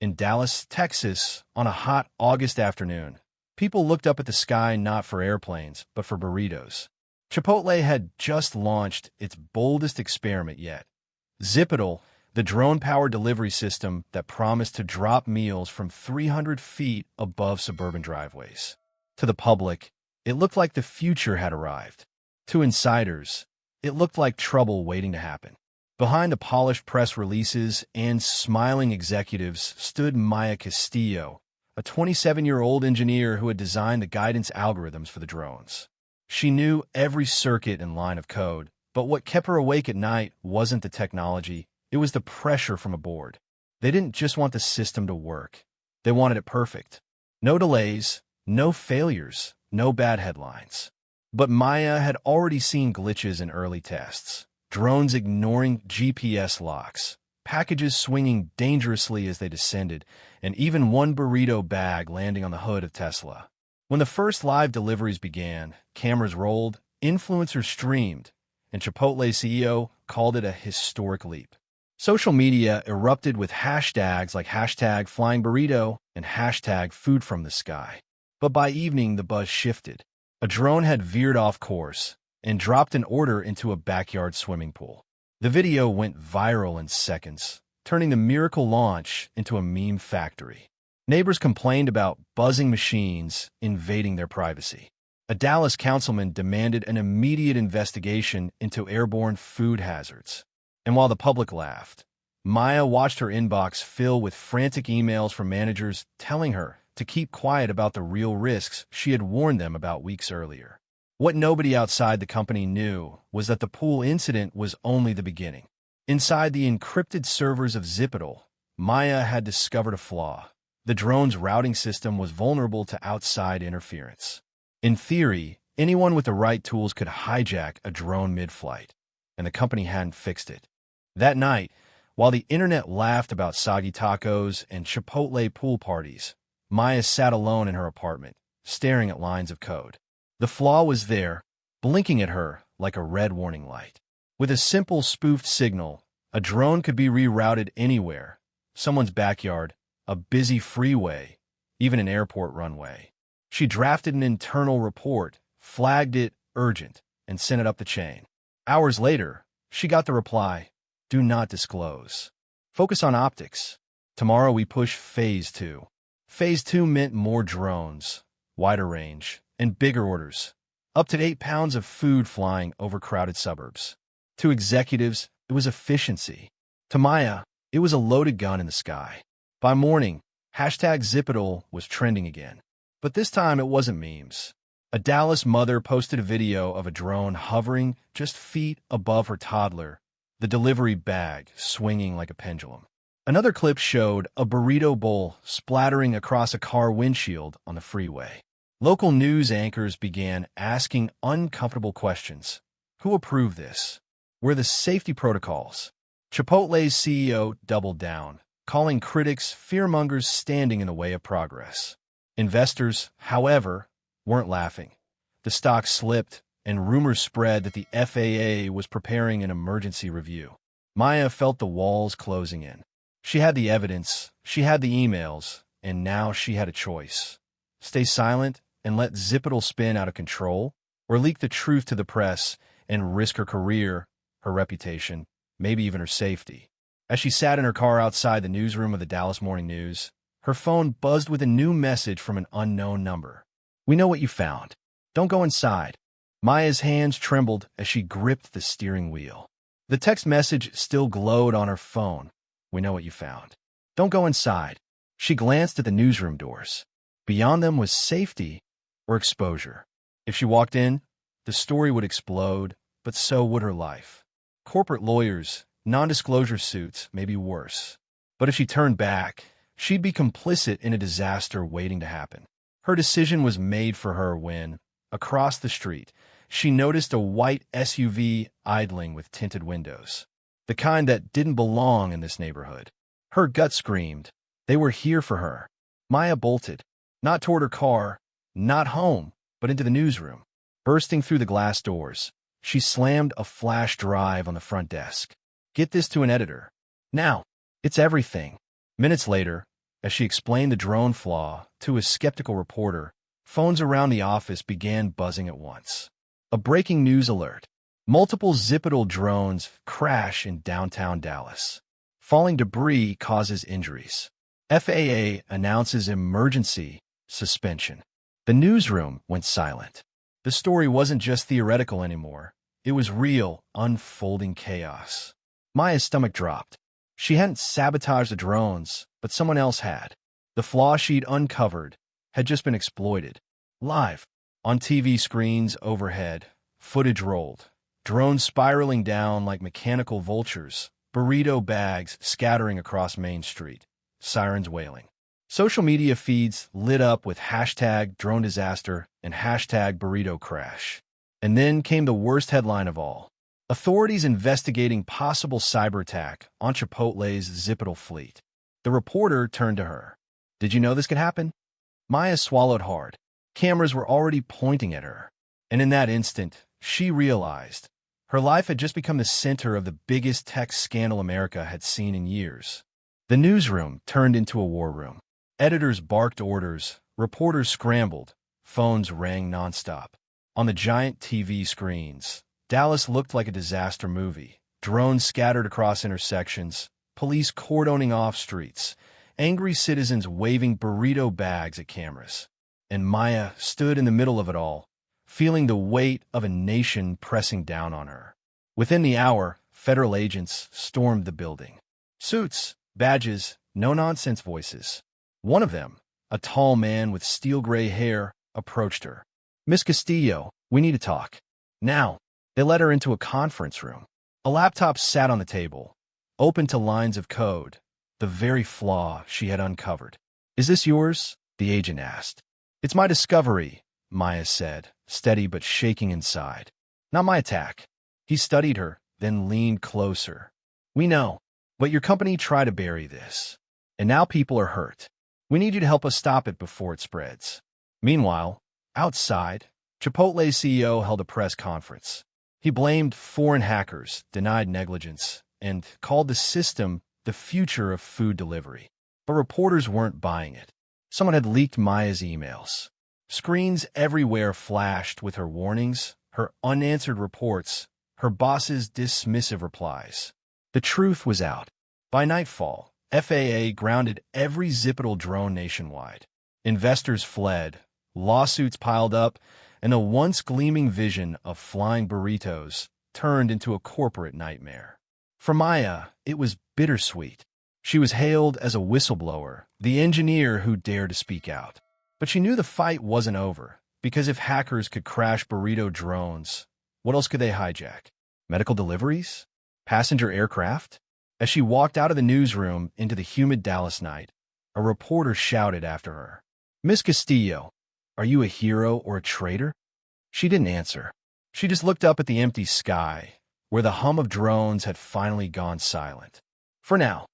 In Dallas, Texas, on a hot August afternoon, people looked up at the sky not for airplanes, but for burritos. Chipotle had just launched its boldest experiment yet. Zipotle, the drone-powered delivery system that promised to drop meals from 300 feet above suburban driveways. To the public, it looked like the future had arrived. To insiders, it looked like trouble waiting to happen. Behind the polished press releases and smiling executives stood Maya Castillo, a 27-year-old engineer who had designed the guidance algorithms for the drones. She knew every circuit and line of code, but what kept her awake at night wasn't the technology, it was the pressure from aboard. They didn't just want the system to work. They wanted it perfect. No delays, no failures, no bad headlines. But Maya had already seen glitches in early tests. Drones ignoring GPS locks, packages swinging dangerously as they descended, and even one burrito bag landing on the hood of Tesla. When the first live deliveries began, cameras rolled, influencers streamed, and Chipotle's CEO called it a historic leap. Social media erupted with hashtags like #FlyingBurrito and #FoodFromTheSky. But by evening, the buzz shifted. A drone had veered off course and dropped an order into a backyard swimming pool. The video went viral in seconds, turning the miracle launch into a meme factory. Neighbors complained about buzzing machines invading their privacy. A Dallas councilman demanded an immediate investigation into airborne food hazards. And while the public laughed, Maya watched her inbox fill with frantic emails from managers telling her to keep quiet about the real risks she had warned them about weeks earlier. What nobody outside the company knew was that the pool incident was only the beginning. Inside the encrypted servers of Zipotle, Maya had discovered a flaw. The drone's routing system was vulnerable to outside interference. In theory, anyone with the right tools could hijack a drone mid-flight, and the company hadn't fixed it. That night, while the internet laughed about soggy tacos and Chipotle pool parties, Maya sat alone in her apartment, staring at lines of code. The flaw was there, blinking at her like a red warning light. With a simple spoofed signal, a drone could be rerouted anywhere, someone's backyard, a busy freeway, even an airport runway. She drafted an internal report, flagged it urgent, and sent it up the chain. Hours later, she got the reply, "Do not disclose. Focus on optics. Tomorrow we push Phase 2. Phase 2 meant more drones, wider range, and bigger orders. Up to 8 pounds of food flying over crowded suburbs. To executives, it was efficiency. To Maya, it was a loaded gun in the sky. By morning, #Zipotle was trending again. But this time it wasn't memes. A Dallas mother posted a video of a drone hovering just feet above her toddler, the delivery bag swinging like a pendulum. Another clip showed a burrito bowl splattering across a car windshield on the freeway. Local news anchors began asking uncomfortable questions. Who approved this? Were the safety protocols? Chipotle's CEO doubled down, calling critics fearmongers standing in the way of progress. Investors, however, weren't laughing. The stock slipped, and rumors spread that the FAA was preparing an emergency review. Maya felt the walls closing in. She had the evidence, she had the emails, and now she had a choice. Stay silent and let Zipotle spin out of control, or leak the truth to the press and risk her career, her reputation, maybe even her safety. As she sat in her car outside the newsroom of the Dallas Morning News, her phone buzzed with a new message from an unknown number. "We know what you found. Don't go inside." Maya's hands trembled as she gripped the steering wheel. The text message still glowed on her phone. "We know what you found. Don't go inside." She glanced at the newsroom doors. Beyond them was safety or exposure. If she walked in, the story would explode, but so would her life. Corporate lawyers, non-disclosure suits, maybe worse. But if she turned back, she'd be complicit in a disaster waiting to happen. Her decision was made for her when, across the street, she noticed a white SUV idling with tinted windows. The kind that didn't belong in this neighborhood. Her gut screamed. They were here for her. Maya bolted, not toward her car, not home, but into the newsroom. Bursting through the glass doors, she slammed a flash drive on the front desk. "Get this to an editor. Now." "It's everything." Minutes later, As she explained the drone flaw to a skeptical reporter, phones around the office began buzzing at once. A breaking news alert. Multiple Zipotle drones crash in downtown Dallas. Falling debris causes injuries. FAA announces emergency suspension. The newsroom went silent. The story wasn't just theoretical anymore. It was real, unfolding chaos. Maya's stomach dropped. She hadn't sabotaged the drones, but someone else had. The flaw she'd uncovered had just been exploited. Live, on TV screens overhead, footage rolled. Drones spiraling down like mechanical vultures. Burrito bags scattering across Main Street. Sirens wailing. Social media feeds lit up with hashtag drone disaster and hashtag burrito crash. And then came the worst headline of all. Authorities investigating possible cyber attack on Chipotle's Zipotle fleet. The reporter turned to her. Did you know this could happen? Maya swallowed hard. Cameras were already pointing at her. And in that instant, she realized her life had just become the center of the biggest tech scandal America had seen in years. The newsroom turned into a war room. Editors barked orders, reporters scrambled, phones rang nonstop. On the giant TV screens, Dallas looked like a disaster movie. Drones scattered across intersections, police cordoning off streets, angry citizens waving burrito bags at cameras. And Maya stood in the middle of it all, feeling the weight of a nation pressing down on her. Within the hour, federal agents stormed the building. Suits, badges, no-nonsense voices. One of them, a tall man with steel-gray hair, approached her. "Miss Castillo, we need to talk." Now, they led her into a conference room. A laptop sat on the table, open to lines of code, the very flaw she had uncovered. "Is this yours?" the agent asked. "It's my discovery," Maya said, steady but shaking inside. "Not my attack." He studied her, then leaned closer. "We know, but your company tried to bury this. And now people are hurt. We need you to help us stop it before it spreads." Meanwhile, outside, Chipotle's CEO held a press conference. He blamed foreign hackers, denied negligence, and called the system the future of food delivery. But reporters weren't buying it. Someone had leaked Maya's emails. Screens everywhere flashed with her warnings, her unanswered reports, her boss's dismissive replies. The truth was out. By nightfall, FAA grounded every Zipotle drone nationwide. Investors fled, lawsuits piled up, and the once gleaming vision of flying burritos turned into a corporate nightmare. For Maya, it was bittersweet. She was hailed as a whistleblower, the engineer who dared to speak out. But she knew the fight wasn't over, because if hackers could crash burrito drones, what else could they hijack? Medical deliveries? Passenger aircraft? As she walked out of the newsroom into the humid Dallas night, a reporter shouted after her, "Miss Castillo, are you a hero or a traitor?" She didn't answer. She just looked up at the empty sky, where the hum of drones had finally gone silent. For now,